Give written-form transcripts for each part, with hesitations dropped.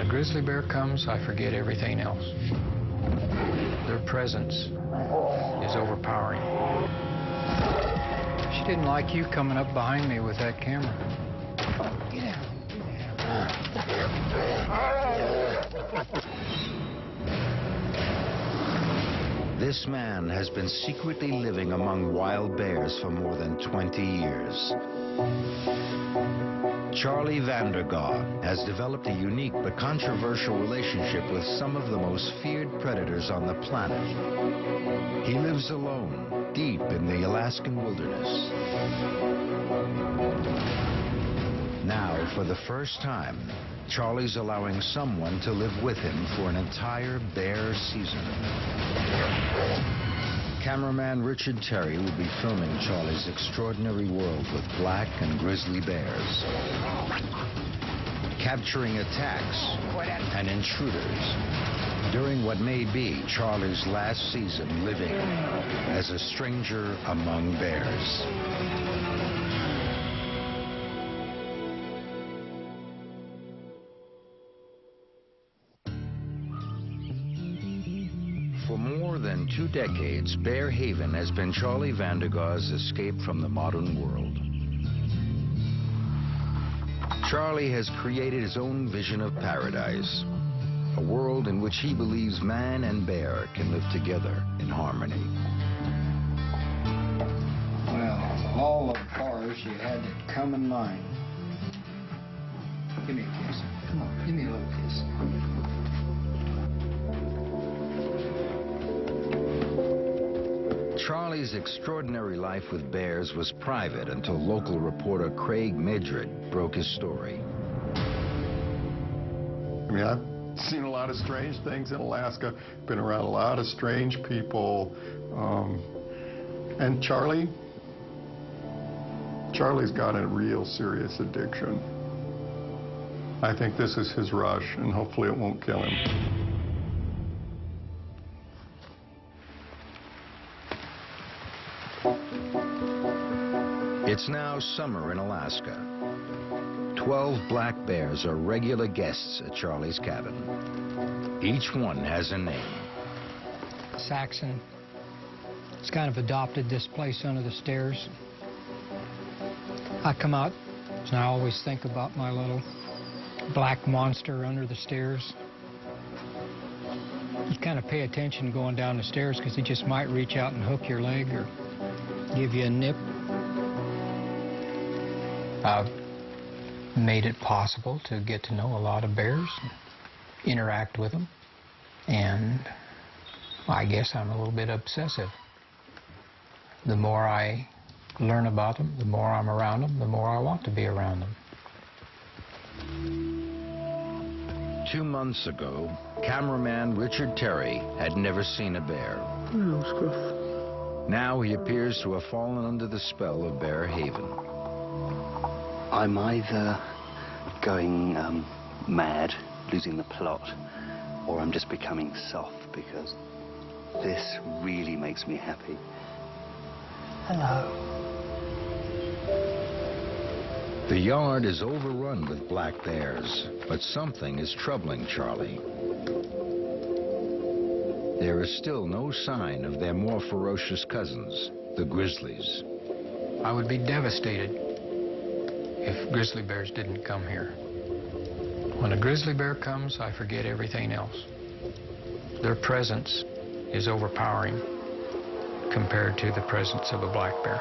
grizzly bear comes, I forget everything else. Their presence is overpowering. She didn't like you coming up behind me with that camera. Get out. This man has been secretly living among wild bears for more than 20 years. Charlie Vandergaw has developed a unique but controversial relationship with some of the most feared predators on the planet. He lives alone, deep in the Alaskan wilderness. Now, for the first time, Charlie's allowing someone to live with him for an entire bear season. Cameraman Richard Terry will be filming Charlie's extraordinary world with black and grizzly bears, capturing attacks and intruders during what may be Charlie's last season living as a stranger among bears. For more than 2 decades, Bear Haven has been Charlie Vandergaw's escape from the modern world. Charlie has created his own vision of paradise, a world in which he believes man and bear can live together in harmony. Well, of all the bars, you had to come in line. Give me a kiss. Come on, give me a little kiss. Charlie's extraordinary life with bears was private until local reporter Craig Madrid broke his story. I mean, I've seen a lot of strange things in Alaska, been around a lot of strange people, and Charlie's got a real serious addiction. I think this is his rush, and hopefully it won't kill him. It's now summer in Alaska. 12 black bears are regular guests at Charlie's cabin. Each one has a name. Saxon. It's kind of adopted this place under the stairs. I come out and I always think about my little black monster under the stairs. You kind of pay attention going down the stairs because he just might reach out and hook your leg or give you a nip. I've made it possible to get to know a lot of bears, interact with them, and I guess I'm a little bit obsessive. The more I learn about them, the more I'm around them, the more I want to be around them. 2 months ago, cameraman Richard Terry had never seen a bear. Now he appears to have fallen under the spell of Bear Haven. I'm either going mad, losing the plot, or I'm just becoming soft because this really makes me happy. Hello. The yard is overrun with black bears, but something is troubling Charlie. There is still no sign of their more ferocious cousins, the grizzlies. I would be devastated if grizzly bears didn't come here. When a grizzly bear comes, I forget everything else. Their presence is overpowering compared to the presence of a black bear.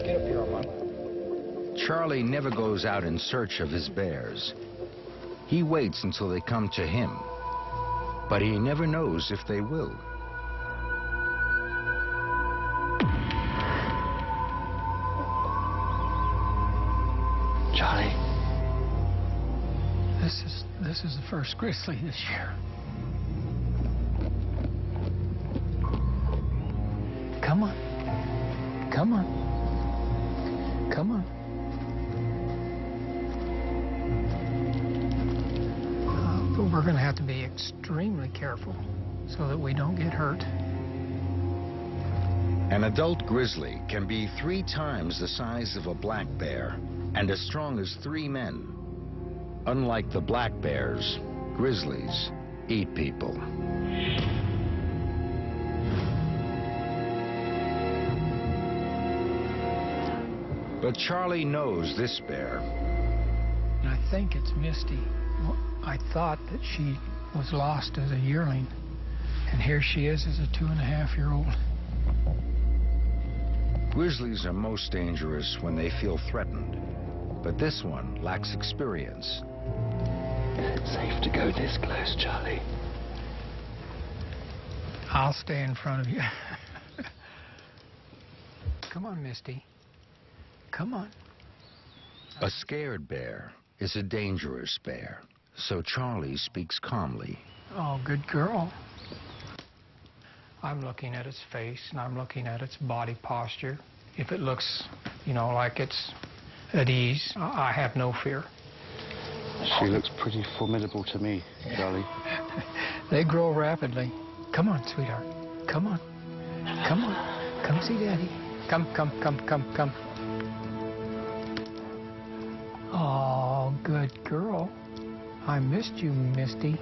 Get up here, Armand. Charlie never goes out in search of his bears. He waits until they come to him, but he never knows if they will. Charlie, this is the first grizzly this year. Come on. Come on. Come on. But we're going to have to be extremely careful so that we don't get hurt. An adult grizzly can be 3 times the size of a black bear and as strong as 3 men. Unlike the black bears, grizzlies eat people. But Charlie knows this bear. I think it's Misty. Well, I thought that she was lost as a yearling, and here she is as a 2.5-year-old. Grizzlies are most dangerous when they feel threatened, but this one lacks experience. Is it safe to go this close, Charlie? I'll stay in front of you. Come on, Misty. Come on. A scared bear is a dangerous bear, so Charlie speaks calmly. Oh, good girl. I'm looking at its face, and I'm looking at its body posture. If it looks, like it's at ease, I have no fear. She looks pretty formidable to me, Charlie. They grow rapidly. Come on, sweetheart. Come on. Come on. Come see Daddy. Come. Oh, good girl. I missed you, Misty.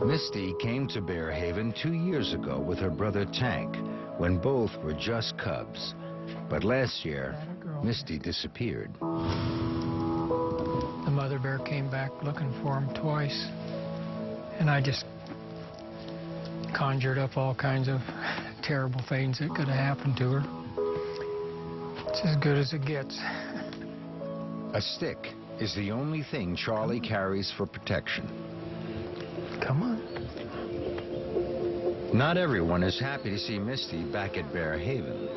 Misty came to Bear Haven 2 years ago with her brother Tank, when both were just cubs. But last year, Misty disappeared. The mother bear came back looking for him twice, and I just conjured up all kinds of terrible things that could have happened to her. It's as good as it gets. A stick is the only thing Charlie carries for protection. Come on. Not everyone is happy to see Misty back at Bear Haven.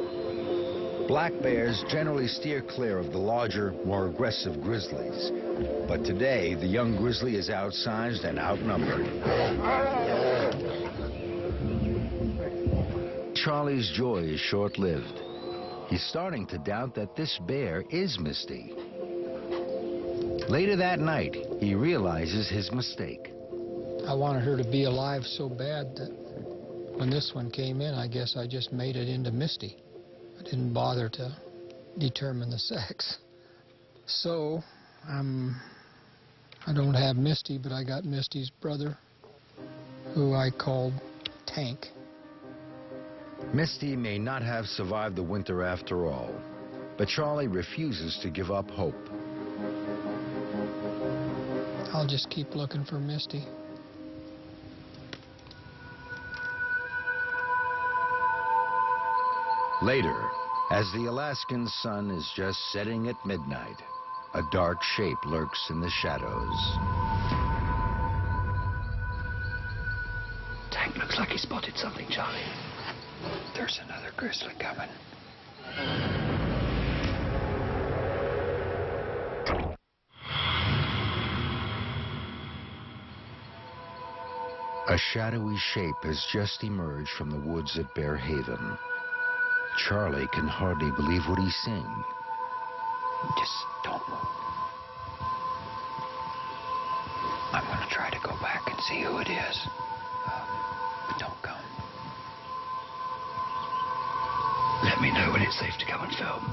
Black bears generally steer clear of the larger, more aggressive grizzlies. But today, the young grizzly is outsized and outnumbered. Charlie's joy is short-lived. He's starting to doubt that this bear is Misty. Later that night, he realizes his mistake. I wanted her to be alive so bad that when this one came in, I guess I just made it into Misty. I didn't bother to determine the sex. So, I don't have Misty, but I got Misty's brother, who I called Tank. Misty may not have survived the winter after all, but Charlie refuses to give up hope. I'll just keep looking for Misty. Later, as the Alaskan sun is just setting at midnight, a dark shape lurks in the shadows. Tank looks like he spotted something, Charlie. There's another grizzly coming. A shadowy shape has just emerged from the woods at Bear Haven. Charlie can hardly believe what he's seeing. Just don't move. I'm going to try to go back and see who it is. But don't come. Let me know when it's safe to come and film.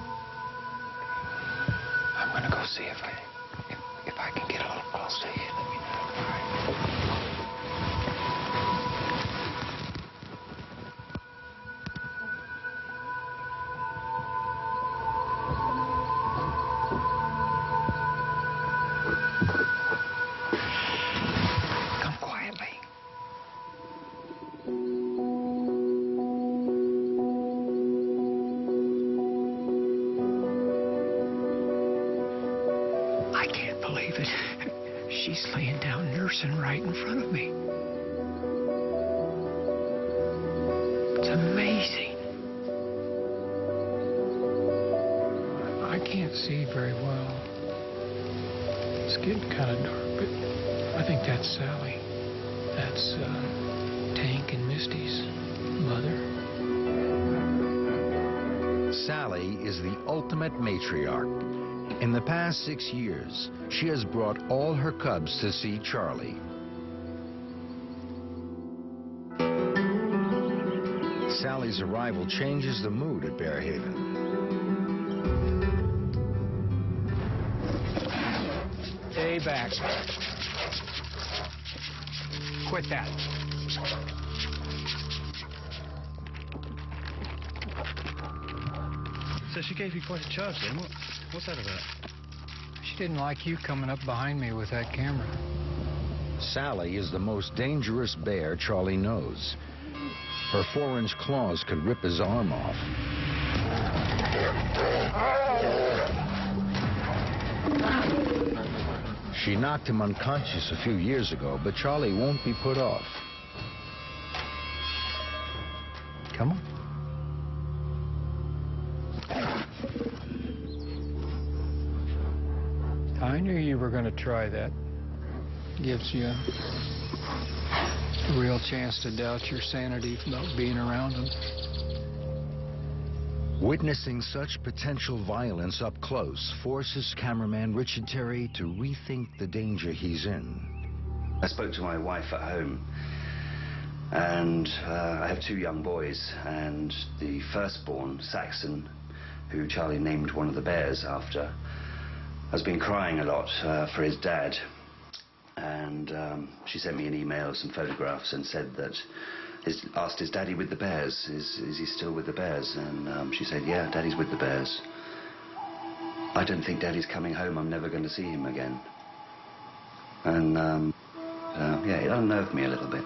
I'm going to go see if I can get a little close to you. Let me know. All right. She's laying down nursing right in front of me. It's amazing. I can't see very well. It's getting kind of dark, but I think that's Sally. That's Tank and Misty's mother. Sally is the ultimate matriarch. In the past 6 years, she has brought all her cubs to see Charlie. Sally's arrival changes the mood at Bear Haven. back. Quit that. So she gave you quite a charge then. What's that about? She didn't like you coming up behind me with that camera. Sally is the most dangerous bear Charlie knows. Her 4-inch claws could rip his arm off. She knocked him unconscious a few years ago, but Charlie won't be put off. Come on. I knew you were going to try that. Gives you a real chance to doubt your sanity about being around them. Witnessing such potential violence up close forces cameraman Richard Terry to rethink the danger he's in. I spoke to my wife at home, and I have 2 young boys, and the firstborn, Saxon, who Charlie named one of the bears after, has been crying a lot for his dad. And she sent me an email, some photographs, and said that, asked, is Daddy with the bears? Is he still with the bears? And she said, yeah, Daddy's with the bears. I don't think Daddy's coming home. I'm never going to see him again. And yeah, it unnerved me a little bit.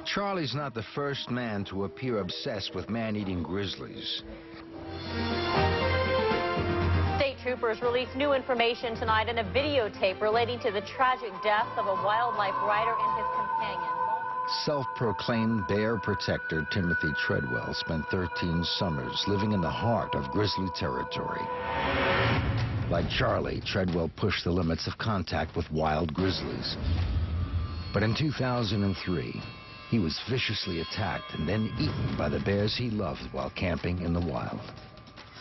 Charlie's not the first man to appear obsessed with man-eating grizzlies. State troopers released new information tonight in a videotape relating to the tragic death of a wildlife rider and his companion. Self-proclaimed bear protector Timothy Treadwell spent 13 summers living in the heart of grizzly territory. Like Charlie, Treadwell pushed the limits of contact with wild grizzlies. But in 2003, he was viciously attacked and then eaten by the bears he loved while camping in the wild.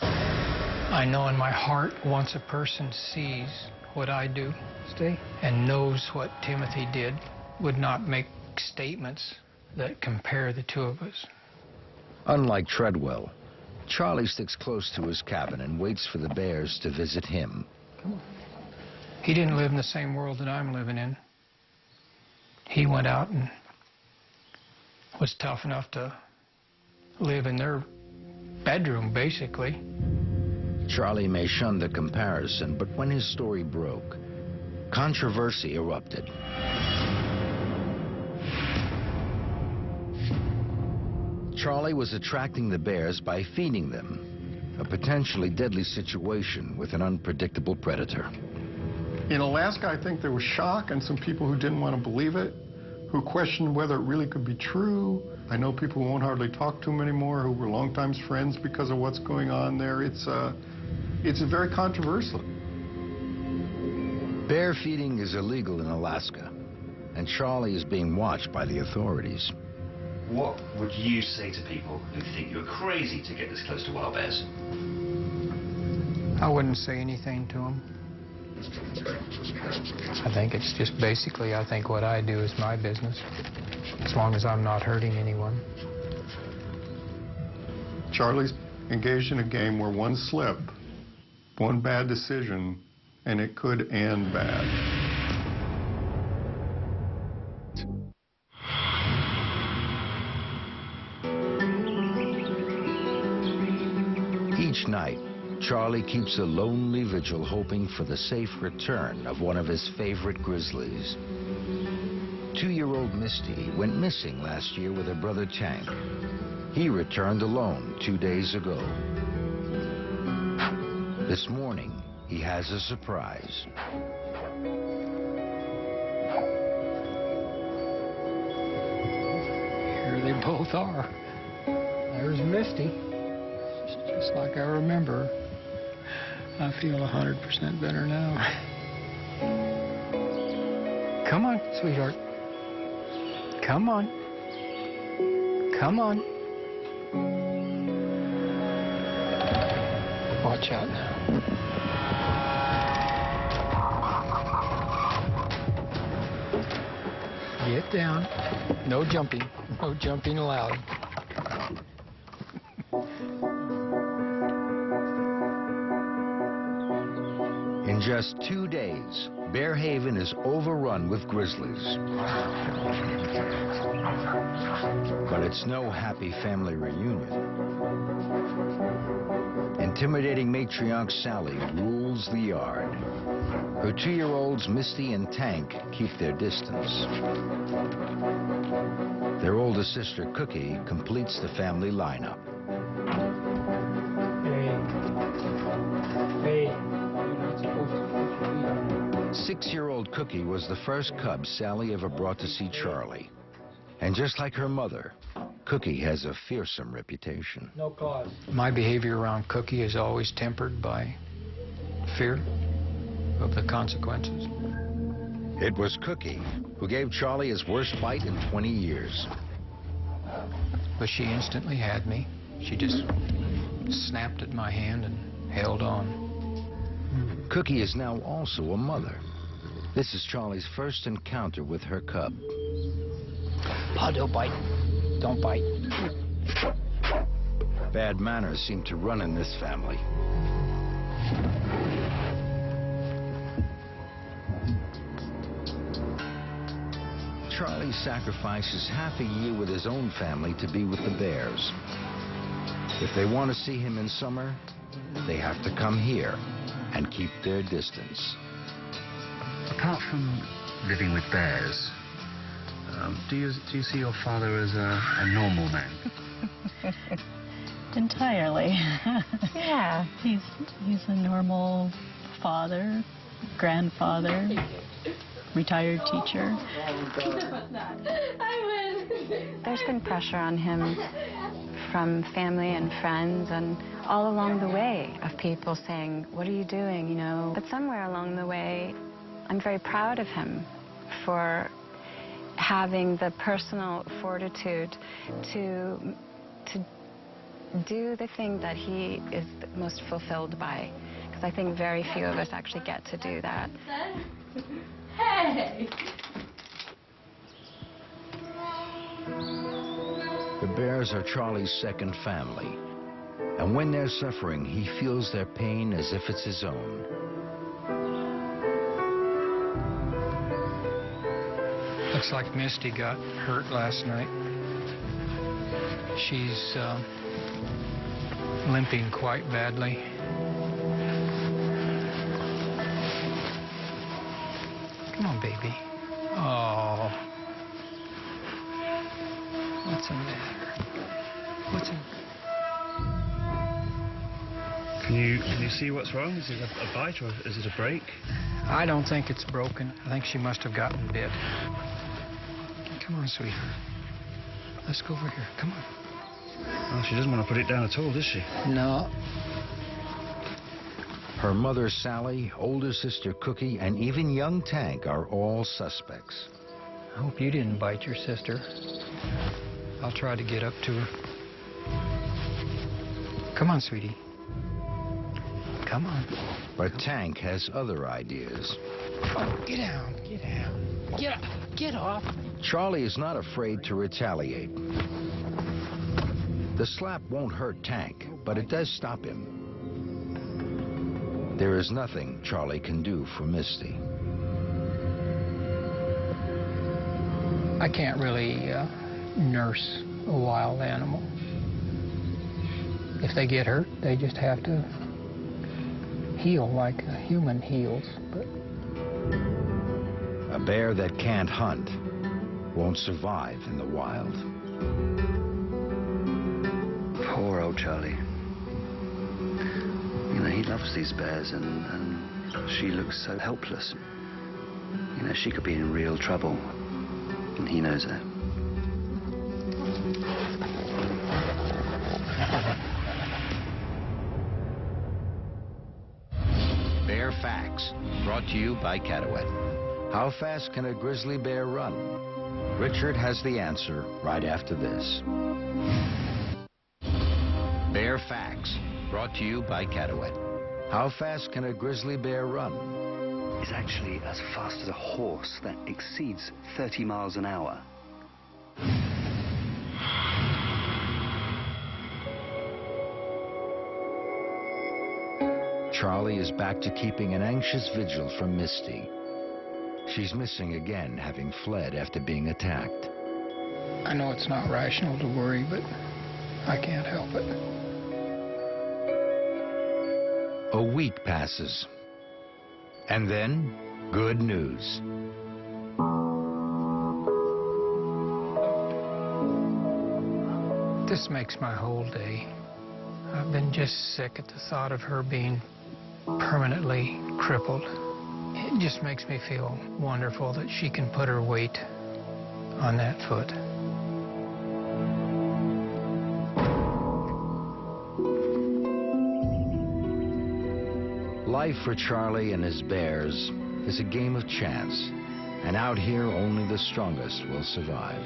I know in my heart, once a person sees what I do, and knows what Timothy did, would not make statements that compare the 2 of us. Unlike Treadwell, Charlie sticks close to his cabin and waits for the bears to visit him. He didn't live in the same world that I'm living in. He went out and was tough enough to live in their bedroom, basically. Charlie may shun the comparison, but when his story broke, controversy erupted. Charlie was attracting the bears by feeding them, a potentially deadly situation with an unpredictable predator. In Alaska, I think there was shock and some people who didn't want to believe it, who questioned whether it really could be true. I know people who won't hardly talk to him anymore, who were longtime friends because of what's going on there. It's very controversial. Bear feeding is illegal in Alaska, and Charlie is being watched by the authorities. What would you say to people who think you're crazy to get this close to wild bears? I wouldn't say anything to him. I think it's just basically, I think what I do is my business, as long as I'm not hurting anyone. Charlie's engaged in a game where one slip, one bad decision, and it could end bad. Each night, Charlie keeps a lonely vigil hoping for the safe return of one of his favorite grizzlies. 2-year-old Misty went missing last year with her brother Tank. He returned alone 2 days ago. This morning, he has a surprise. Here they both are. There's Misty. Just like I remember. I feel 100% better now. Come on, sweetheart. Come on. Come on. Watch out now. Get down. No jumping. No jumping allowed. In just 2 days, Bear Haven is overrun with grizzlies. But it's no happy family reunion. Intimidating matriarch Sally rules the yard. Her 2-year-olds Misty and Tank keep their distance. Their older sister Cookie completes the family lineup. Hey, you're not supposed to put your feet up. 6-year-old Cookie was the first cub Sally ever brought to see Charlie. And just like her mother, Cookie has a fearsome reputation. No cause. My behavior around Cookie is always tempered by fear of the consequences. It was Cookie who gave Charlie his worst bite in 20 years. But she instantly had me. She just snapped at my hand and held on. Cookie is now also a mother. This is Charlie's first encounter with her cub. Paw, don't bite. Don't bite. Bad manners seem to run in this family. Charlie sacrifices half a year with his own family to be with the bears. If they want to see him in summer, they have to come here and keep their distance. Apart from living with bears, do you see your father as a normal man? Entirely. Yeah. He's a normal father, grandfather, retired teacher. There's been pressure on him from family and friends and all along the way of people saying, what are you doing, you know? But somewhere along the way, I'm very proud of him for having the personal fortitude to do the thing that he is most fulfilled by. Because I think very few of us actually get to do that. Hey! The bears are Charlie's second family. And when they're suffering, he feels their pain as if it's his own. Looks like Misty got hurt last night. She's limping quite badly. Come on, baby. Oh. What's the matter? What's in... Can you see what's wrong? Is it a bite or is it a break? I don't think it's broken. I think she must have gotten bit. Come on, sweetheart. Let's go over here. Come on. Oh, she doesn't want to put it down at all, does she? No. Her mother, Sally, older sister, Cookie, and even young Tank are all suspects. I hope you didn't bite your sister. I'll try to get up to her. Come on, sweetie. Come on. But Tank has other ideas. Oh, get down. Get down. Get up. Get off. Charlie is not afraid to retaliate. The slap won't hurt Tank, but it does stop him. There is nothing Charlie can do for Misty. I can't really nurse a wild animal. If they get hurt, they just have to heal like a human heals. But a bear that can't hunt won't survive in the wild. Poor old Charlie. You know, he loves these bears and she looks so helpless. You know, she could be in real trouble and he knows it. Bear Facts, brought to you by Catawet. How fast can a grizzly bear run? Richard has the answer right after this. Bear Facts, brought to you by Catawet. How fast can a grizzly bear run? It's actually as fast as a horse that exceeds 30 miles an hour. Charlie is back to keeping an anxious vigil from Misty. She's missing again, having fled after being attacked. I know it's not rational to worry, but I can't help it. A week passes. And then, good news. This makes my whole day. I've been just sick at the thought of her being permanently crippled. It just makes me feel wonderful that she can put her weight on that foot. Life for Charlie and his bears is a game of chance, and out here only the strongest will survive.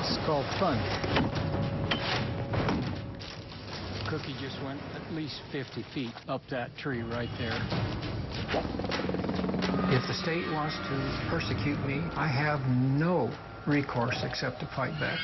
This is called fun. Cookie just went at least 50 feet up that tree right there. If the state wants to persecute me, I have no recourse except to fight back.